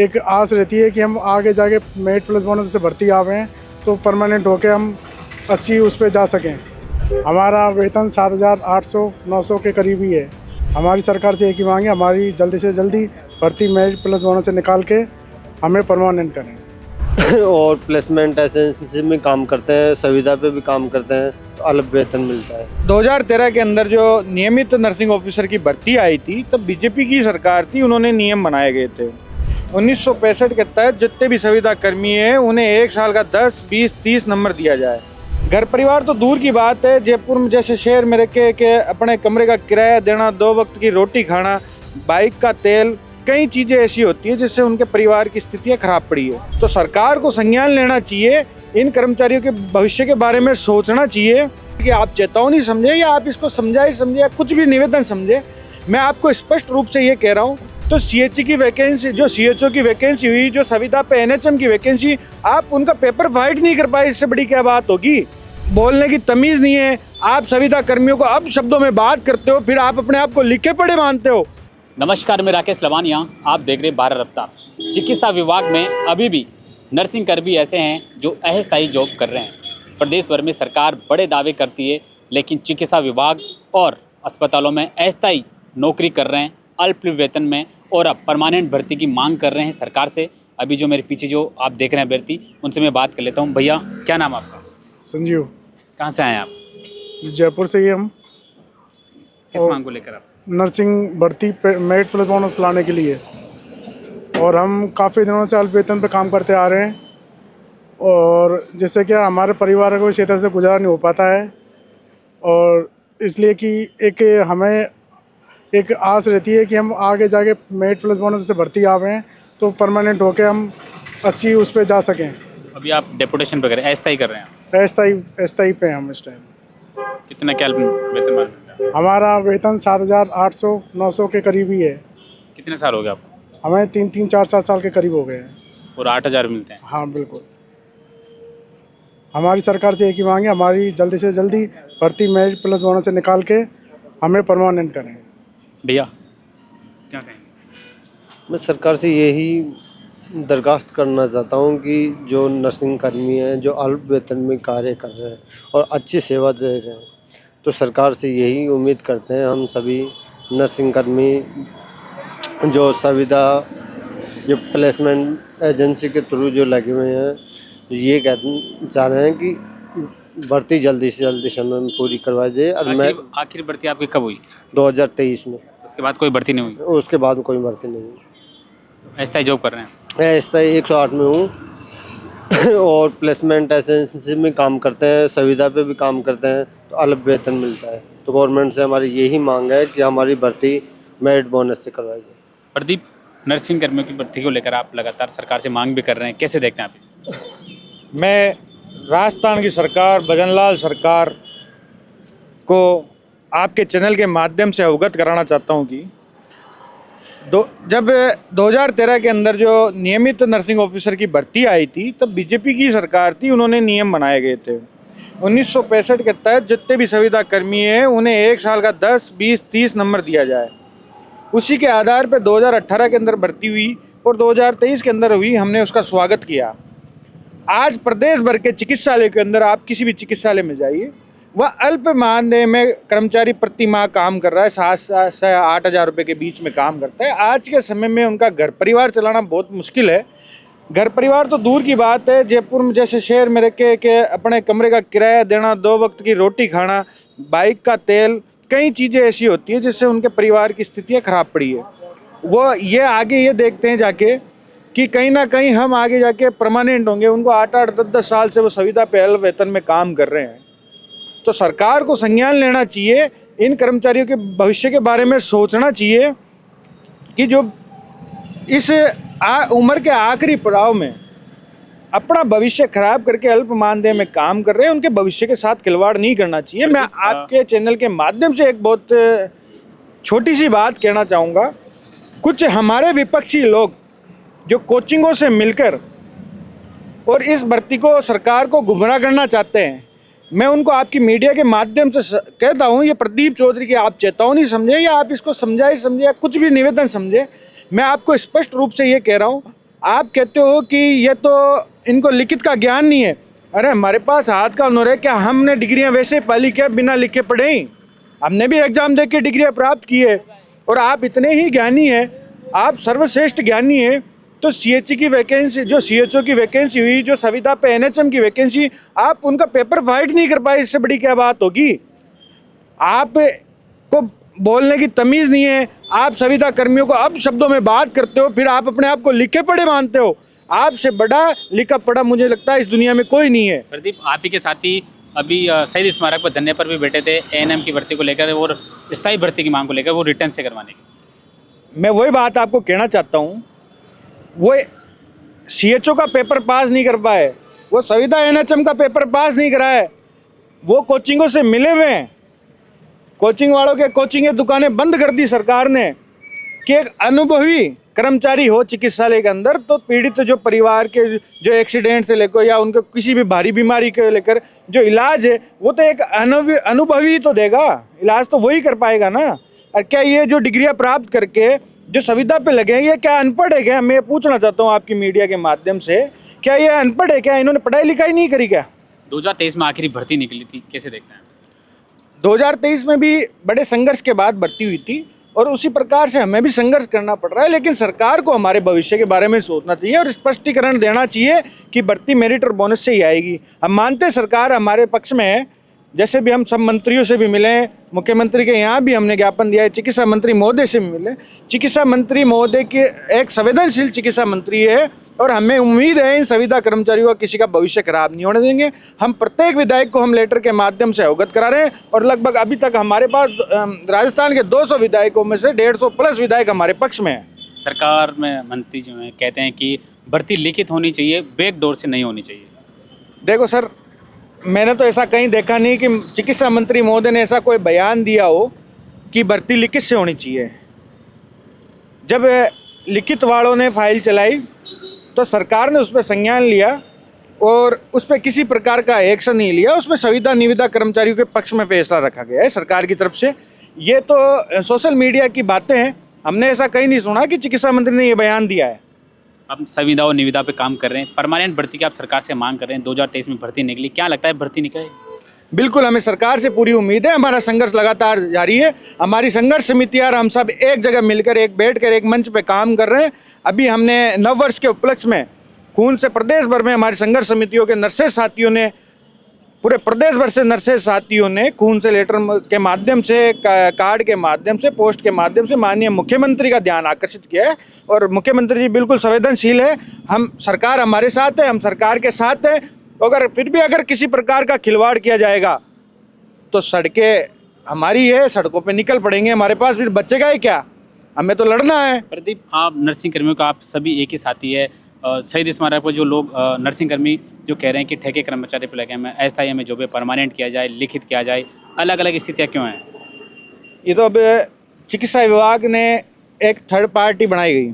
एक आस रहती है कि हम आगे जाके मेरिट प्लस बोनस से भर्ती आवे हैं तो परमानेंट होके हम अच्छी उस पर जा सकें। हमारा वेतन 7,800-900 के करीब ही है। हमारी सरकार से एक ही मांग है, हमारी जल्दी से जल्दी भर्ती मेरिट प्लस बोनस से निकाल के हमें परमानेंट करें। और प्लेसमेंट एजेंसी में काम करते हैं, संविदा पे भी काम करते हैं तो अलग वेतन मिलता है। 2013 के अंदर जो नियमित नर्सिंग ऑफिसर की भर्ती आई थी तब बीजेपी की सरकार थी, उन्होंने नियम बनाए गए थे। 1965 के तहत जितने भी संविदा कर्मी हैं उन्हें 1 साल का 10, 20, 30 नंबर दिया जाए। घर परिवार तो दूर की बात है, जयपुर में जैसे शहर में रह के अपने कमरे का किराया देना, 2 वक्त की रोटी खाना, बाइक का तेल, कई चीज़ें ऐसी होती है जिससे उनके परिवार की स्थितियाँ खराब पड़ी है। तो सरकार को संज्ञान लेना चाहिए, इन कर्मचारियों के भविष्य के बारे में सोचना चाहिए कि आप चेतावनी समझे या आप इसको समझाई समझे या कुछ भी निवेदन समझे। मैं आपको स्पष्ट रूप से ये कह रहा हूँ, तो सीएचसी की वैकेंसी, जो सीएचओ की वैकेंसी हुई, जो संविदा पे एनएचएम की वैकेंसी, आप उनका पेपर फाइट नहीं कर पाए, इससे बड़ी क्या बात होगी। बोलने की तमीज़ नहीं है। आप संविदा कर्मियों को अब शब्दों में बात करते हो, फिर आप अपने आप को लिखे पढ़े मानते हो। नमस्कार, मैं राकेश लवानिया, आप देख रहे 12 रफ्तार। चिकित्सा विभाग में अभी भी नर्सिंग कर्मी ऐसे हैं जो अस्थायी जॉब कर रहे हैं। प्रदेश भर में सरकार बड़े दावे करती है, लेकिन चिकित्सा विभाग और अस्पतालों में अस्थायी नौकरी कर रहे हैं अल्प वेतन में, और अब परमानेंट भर्ती की मांग कर रहे हैं सरकार से। अभी जो मेरे पीछे जो आप देख रहे हैं अभ्यर्थी, उनसे मैं बात कर लेता हूँ। भैया, क्या नाम आपका? संजीव। कहाँ से आए आप? जयपुर से ही हम। किस मांग को लेकर आप? नर्सिंग भर्ती पे मेरिट प्लस बोनस लाने के लिए, और हम काफ़ी दिनों से अल्प वेतन पे काम करते आ रहे हैं, और जिससे क्या हमारे परिवार को इस तरह से गुजारा नहीं हो पाता है, और इसलिए कि एक हमें एक आस रहती है कि हम आगे जाके मेरिट प्लस बोनस से भर्ती आवे हैं तो परमानेंट होके हम अच्छी उस पर जा सकें। अभी आप डेपुटेशन पे कर रहे हैं, अस्थायी कर रहे हैं? अस्थायी पे हैं हम इस टाइम। कितना क्या वेतन मान मिलता है? हमारा वेतन 7,800-900 के करीब ही है। कितने साल हो गए आपको? हमें 3-4 साल के करीब हो गए हैं। और 8,000 मिलते हैं? हाँ बिल्कुल। हमारी सरकार से एक ही मांग है, हमारी जल्दी से जल्दी भर्ती मेरिट प्लस बोनस से निकाल के हमें परमानेंट करें। भैया, क्या कहेंगे? मैं सरकार से यही दरखास्त करना चाहता हूँ कि जो नर्सिंग कर्मी हैं, जो अल्प वेतन में कार्य कर रहे हैं और अच्छी सेवा दे रहे हैं, तो सरकार से यही उम्मीद करते हैं हम सभी नर्सिंग कर्मी जो संविदा, जो प्लेसमेंट एजेंसी के थ्रू जो लगे हुए हैं, ये चाह रहे हैं कि भर्ती जल्दी से जल्दी समय में पूरी करवाई जाए। और मैं आखिर भर्ती आपकी कब हुई? 2023 में। उसके बाद कोई भर्ती नहीं हुई? उसके बाद कोई भर्ती नहीं हुई। अस्थायी जॉब कर रहे हैं? मैं अस्थायी 108 में हूँ और प्लेसमेंट एजेंसी में काम करते हैं, संविदा पे भी काम करते हैं तो अलग वेतन मिलता है। तो गवर्नमेंट से हमारी यही मांग है कि हमारी भर्ती मेरिट बोनस से करवाई जाए। प्रदीप, नर्सिंग कर्मियों की भर्ती को लेकर आप लगातार सरकार से मांग भी कर रहे हैं, कैसे देखते हैं आप इसे? मैं राजस्थान की सरकार, भजनलाल सरकार को आपके चैनल के माध्यम से अवगत कराना चाहता हूं कि जब 2013 के अंदर जो नियमित नर्सिंग ऑफिसर की भर्ती आई थी तब बीजेपी की सरकार थी, उन्होंने नियम बनाए गए थे। 1965 के तहत जितने भी संविदा कर्मी हैं उन्हें 1 साल का 10, 20, 30 नंबर दिया जाए। उसी के आधार पर 2018 के अंदर भर्ती हुई और 2023 के अंदर हुई, हमने उसका स्वागत किया। आज प्रदेश भर के चिकित्सालय के अंदर आप किसी भी चिकित्सालय में जाइए, वह अल्प मानदेय में कर्मचारी प्रति माह काम कर रहा है, 7 से 8,000 रुपये के बीच में काम करता है। आज के समय में उनका घर परिवार चलाना बहुत मुश्किल है। घर परिवार तो दूर की बात है, जयपुर में जैसे शहर में रह के अपने कमरे का किराया देना, 2 वक्त की रोटी खाना, बाइक का तेल, कई चीज़ें ऐसी होती है जिससे उनके परिवार की स्थितियाँ खराब पड़ी है। वो ये आगे ये देखते हैं जाके कि कहीं ना कहीं हम आगे जाके परमानेंट होंगे। उनको 8-8, 10-10 साल से वो संविदा पे अल्प वेतन में काम कर रहे हैं। तो सरकार को संज्ञान लेना चाहिए, इन कर्मचारियों के भविष्य के बारे में सोचना चाहिए कि जो इस उम्र के आखिरी पड़ाव में अपना भविष्य खराब करके अल्प मानदेय में काम कर रहे हैं, उनके भविष्य के साथ खिलवाड़ नहीं करना चाहिए। मैं आपके चैनल के माध्यम से एक बहुत छोटी सी बात कहना चाहूँगा। कुछ हमारे विपक्षी लोग जो कोचिंगों से मिलकर और इस भर्ती को, सरकार को गुमराह करना चाहते हैं, मैं उनको आपकी मीडिया के माध्यम से कहता हूँ, ये प्रदीप चौधरी की आप चेतावनी समझे या आप इसको समझाए समझे या कुछ भी निवेदन समझे। मैं आपको स्पष्ट रूप से ये कह रहा हूँ आप कहते हो कि ये तो इनको लिखित का ज्ञान नहीं है। अरे हमारे पास हाथ का हुनर है, क्या हमने डिग्रियां वैसे पढ़ी क्या बिना लिखे पढ़े ही? हमने भी एग्जाम दे के डिग्रियाँ प्राप्त की है। और आप इतने ही ज्ञानी हैं, आप सर्वश्रेष्ठ ज्ञानी हैं, तो CHE की वैकेंसी, जो CHO की वैकेंसी हुई, जो संविदा पे NHM की वैकेंसी, आप उनका पेपर फाइट नहीं कर पाए, इससे बड़ी क्या बात होगी? आप को बोलने की तमीज़ नहीं है। आप संविदा कर्मियों को अब शब्दों में बात करते हो, फिर आप अपने आप को लिखे पढ़े मानते हो। आपसे बड़ा लिखा पढ़ा मुझे लगता है इस दुनिया में कोई नहीं है। प्रदीप, आप ही के साथी अभी शहीद स्मारक पर धरने पर भी बैठे थे ANM की भर्ती को लेकर और स्थायी भर्ती की मांग को लेकर, वो रिटर्न से करवाने की। मैं वही बात आपको कहना चाहता हूँ, वो CHO का पेपर पास नहीं कर पाए, वो संविदा NHM का पेपर पास नहीं कराए, वो कोचिंगों से मिले हुए हैं। कोचिंग वालों के कोचिंग की दुकानें बंद कर दी सरकार ने कि एक अनुभवी कर्मचारी हो चिकित्सालय के अंदर, तो पीड़ित जो परिवार के जो एक्सीडेंट से लेकर या उनको किसी भी भारी बीमारी के लेकर जो इलाज है, वो तो एक अनुभवी तो देगा, इलाज तो वही कर पाएगा ना। और क्या ये जो डिग्रियां प्राप्त करके जो संविदा पे लगे हैं, ये क्या अनपढ़ है क्या? मैं पूछना चाहता हूँ आपकी मीडिया के माध्यम से, क्या ये अनपढ़ है क्या? इन्होंने पढ़ाई लिखाई नहीं करी क्या? 2023 में आखिरी भर्ती निकली थी, कैसे देखते हैं? 2023 में भी बड़े संघर्ष के बाद भर्ती हुई थी और उसी प्रकार से हमें भी संघर्ष करना पड़ रहा है। लेकिन सरकार को हमारे भविष्य के बारे में सोचना चाहिए और स्पष्टीकरण देना चाहिए कि भर्ती मेरिट और बोनस से ही आएगी। हम मानते हैं सरकार हमारे पक्ष में है, जैसे भी हम सब मंत्रियों से भी मिले, मुख्यमंत्री के यहाँ भी हमने ज्ञापन दिया है, चिकित्सा मंत्री महोदय से भी मिले। चिकित्सा मंत्री महोदय के एक संवेदनशील चिकित्सा मंत्री है और हमें उम्मीद है इन संविदा कर्मचारियों का किसी का भविष्य खराब नहीं होने देंगे। हम प्रत्येक विधायक को हम लेटर के माध्यम से अवगत करा रहे हैं और लगभग अभी तक हमारे पास राजस्थान के 200 विधायकों में से 150 प्लस विधायक हमारे पक्ष में है। सरकार में मंत्री जो हैं कहते हैं कि भर्ती लिखित होनी चाहिए, बैकडोर से नहीं होनी चाहिए। देखो सर, मैंने तो ऐसा कहीं देखा नहीं कि चिकित्सा मंत्री महोदय ने ऐसा कोई बयान दिया हो कि भर्ती लिखित से होनी चाहिए। जब लिखित वालों ने फाइल चलाई तो सरकार ने उस पर संज्ञान लिया और उस पर किसी प्रकार का एक्शन नहीं लिया। उसमें संविदा निविदा कर्मचारियों के पक्ष में फैसला रखा गया है सरकार की तरफ से। ये तो सोशल मीडिया की बातें हैं, हमने ऐसा कहीं नहीं सुना कि चिकित्सा मंत्री ने ये बयान दिया है। अब संविदा और निविदा पे काम कर रहे हैं, परमानेंट भर्ती की आप सरकार से मांग कर रहे हैं। 2023 में भर्ती निकली, क्या लगता है भर्ती निकलेगी? बिल्कुल, हमें सरकार से पूरी उम्मीद है। हमारा संघर्ष लगातार जारी है। हमारी संघर्ष समिति और हम सब एक जगह मिलकर बैठकर एक मंच पे काम कर रहे हैं। अभी हमने नववर्ष के उपलक्ष्य में खून से प्रदेश भर में हमारी संघर्ष समितियों के नर्सेज साथियों ने, पूरे प्रदेश भर से नर्सेज साथियों ने खून से लेटर के माध्यम से, कार्ड के माध्यम से, पोस्ट के माध्यम से माननीय मुख्यमंत्री का ध्यान आकर्षित किया है। और मुख्यमंत्री जी बिल्कुल संवेदनशील है। हम सरकार हमारे साथ है, हम सरकार के साथ हैं। अगर फिर भी अगर किसी प्रकार का खिलवाड़ किया जाएगा तो सड़कें हमारी है, सड़कों पे निकल पड़ेंगे। हमारे पास फिर बचेगा ही क्या? हमें तो लड़ना है। प्रदीप, आप नर्सिंग कर्मियों का आप सभी एक ही साथी है। शहीद स्मारक पर जो लोग नर्सिंग कर्मी जो कह रहे हैं कि ठेके कर्मचारी पर लगे हैं, अस्थायी हमें जॉब परमानेंट किया जाए, लिखित किया जाए, अलग अलग स्थितियाँ क्यों हैं? ये तो अब चिकित्सा विभाग ने एक थर्ड पार्टी बनाई गई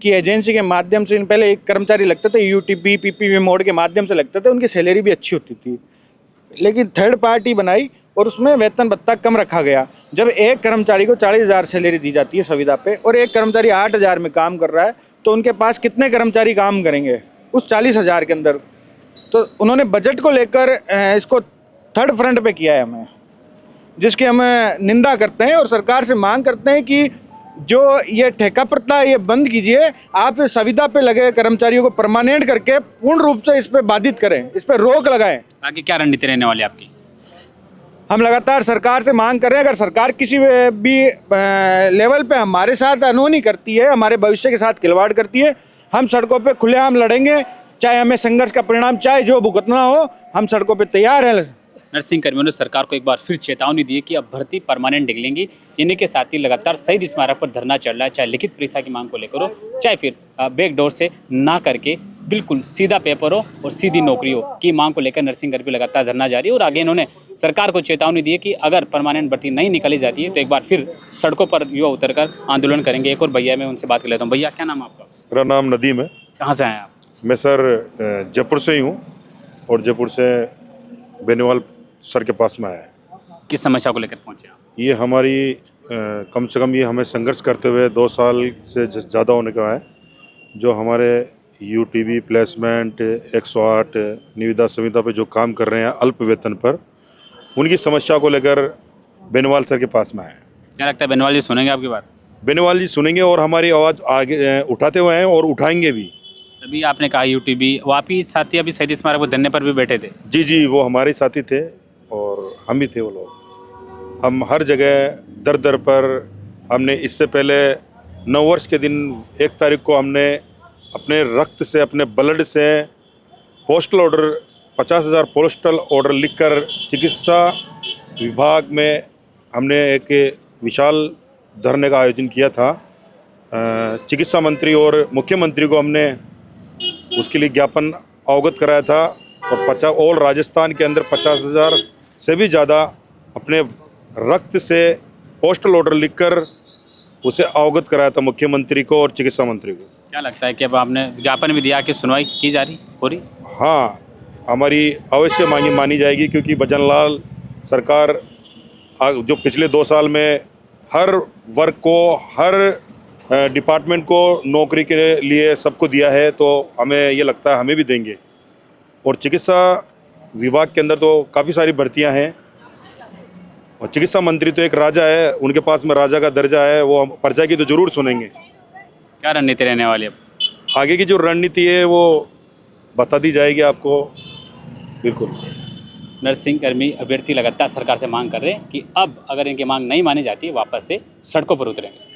कि एजेंसी के माध्यम से, पहले एक कर्मचारी लगते थे UTP PPV मोड के माध्यम से लगते थे, उनकी सैलरी भी अच्छी होती थी। लेकिन थर्ड पार्टी बनाई और उसमें वेतन भत्ता कम रखा गया। जब एक कर्मचारी को 40,000 सैलरी दी जाती है संविदा पे और एक कर्मचारी 8,000 में काम कर रहा है, तो उनके पास कितने कर्मचारी काम करेंगे उस 40,000 के अंदर? तो उन्होंने बजट को लेकर इसको थर्ड फ्रंट पे किया है हमें, जिसकी हम निंदा करते हैं और सरकार से मांग करते हैं कि जो ये ठेका प्रथा है ये बंद कीजिए। आप संविदा पे लगे कर्मचारियों को परमानेंट करके पूर्ण रूप से इस पर बाधित करें, इस पर रोक लगाएं। आगे क्या रणनीति रहने वाली आपकी? हम लगातार सरकार से मांग कर रहे हैं, अगर सरकार किसी भी लेवल पे हमारे साथ अनहोनी करती है, हमारे भविष्य के साथ खिलवाड़ करती है, हम सड़कों पे खुलेआम लड़ेंगे। चाहे हमें संघर्ष का परिणाम चाहे जो भुगतना हो, हम सड़कों पे तैयार हैं। नर्सिंग कर्मियों ने सरकार को एक बार फिर चेतावनी दी है कि अब भर्ती परमानेंट निकलेंगी। इन्हीं के साथ ही लगातार शहीद स्मारक पर धरना चल रहा है, चाहे लिखित परीक्षा की मांग को लेकर हो, चाहे फिर बैकडोर से ना करके बिल्कुल सीधा पेपर हो और सीधी नौकरी हो की मांग को लेकर नर्सिंग कर्मी लगातार धरना जारी है। और आगे इन्होंने सरकार को चेतावनी दी है कि अगर परमानेंट भर्ती नहीं निकाली जाती है तो एक बार फिर सड़कों पर युवा उतरकर आंदोलन करेंगे। एक और भैया, मैं उनसे बात कर लेता हूँ। भैया, क्या नाम है आपका? मेरा नाम नदीम है। कहाँ से आए आप? मैं सर जयपुर से ही हूँ और जयपुर से बेनीवाल सर के पास में आया है। किस समस्या को लेकर पहुँचे आप? ये हमारी कम से कम ये हमें संघर्ष करते हुए 2 साल से ज़्यादा होने का है। जो हमारे यूटीबी प्लेसमेंट 108 निविदा संविदा पे जो काम कर रहे हैं अल्प वेतन पर, उनकी समस्या को लेकर बेनीवाल सर के पास में आए। क्या लगता है बेनीवाल जी सुनेंगे आपकी बात? बेनीवाल जी सुनेंगे और हमारी आवाज़ आगे उठाते हुए हैं और उठाएंगे भी। अभी आपने कहा यूटीबी, वो आप ही साथी अभी शहीद स्मारक पर धरने पर भी बैठे थे। जी जी, वो हमारे साथी थे और हम भी थे वो लोग। हम हर जगह दर दर पर हमने इससे पहले 9 वर्ष के दिन 1 तारीख को हमने अपने रक्त से, अपने ब्लड से पोस्टल ऑर्डर 50,000 पोस्टल ऑर्डर लिखकर चिकित्सा विभाग में हमने एक विशाल धरने का आयोजन किया था। चिकित्सा मंत्री और मुख्यमंत्री को हमने उसके लिए ज्ञापन अवगत कराया था और ऑल राजस्थान के अंदर 50,000 से भी ज़्यादा अपने रक्त से पोस्टल ऑर्डर लिखकर उसे अवगत कराया था मुख्यमंत्री को और चिकित्सा मंत्री को। क्या लगता है कि अब आपने ज्ञापन भी दिया कि सुनवाई की जा रही हो रही? हाँ, हमारी अवश्य मानी जाएगी, क्योंकि भजनलाल सरकार जो पिछले 2 साल में हर वर्ग को, हर डिपार्टमेंट को नौकरी के लिए सबको दिया है, तो हमें ये लगता है हमें भी देंगे। और चिकित्सा विभाग के अंदर तो काफ़ी सारी भर्तियां हैं और चिकित्सा मंत्री तो एक राजा है, उनके पास में राजा का दर्जा है, वो प्रजा की तो ज़रूर सुनेंगे। क्या रणनीति रहने वाली है अब? आगे की जो रणनीति है वो बता दी जाएगी आपको। बिल्कुल। नर्सिंग कर्मी अभ्यर्थी लगातार सरकार से मांग कर रहे हैं कि अब अगर इनकी मांग नहीं मानी जाती वापस से सड़कों पर उतरेंगे।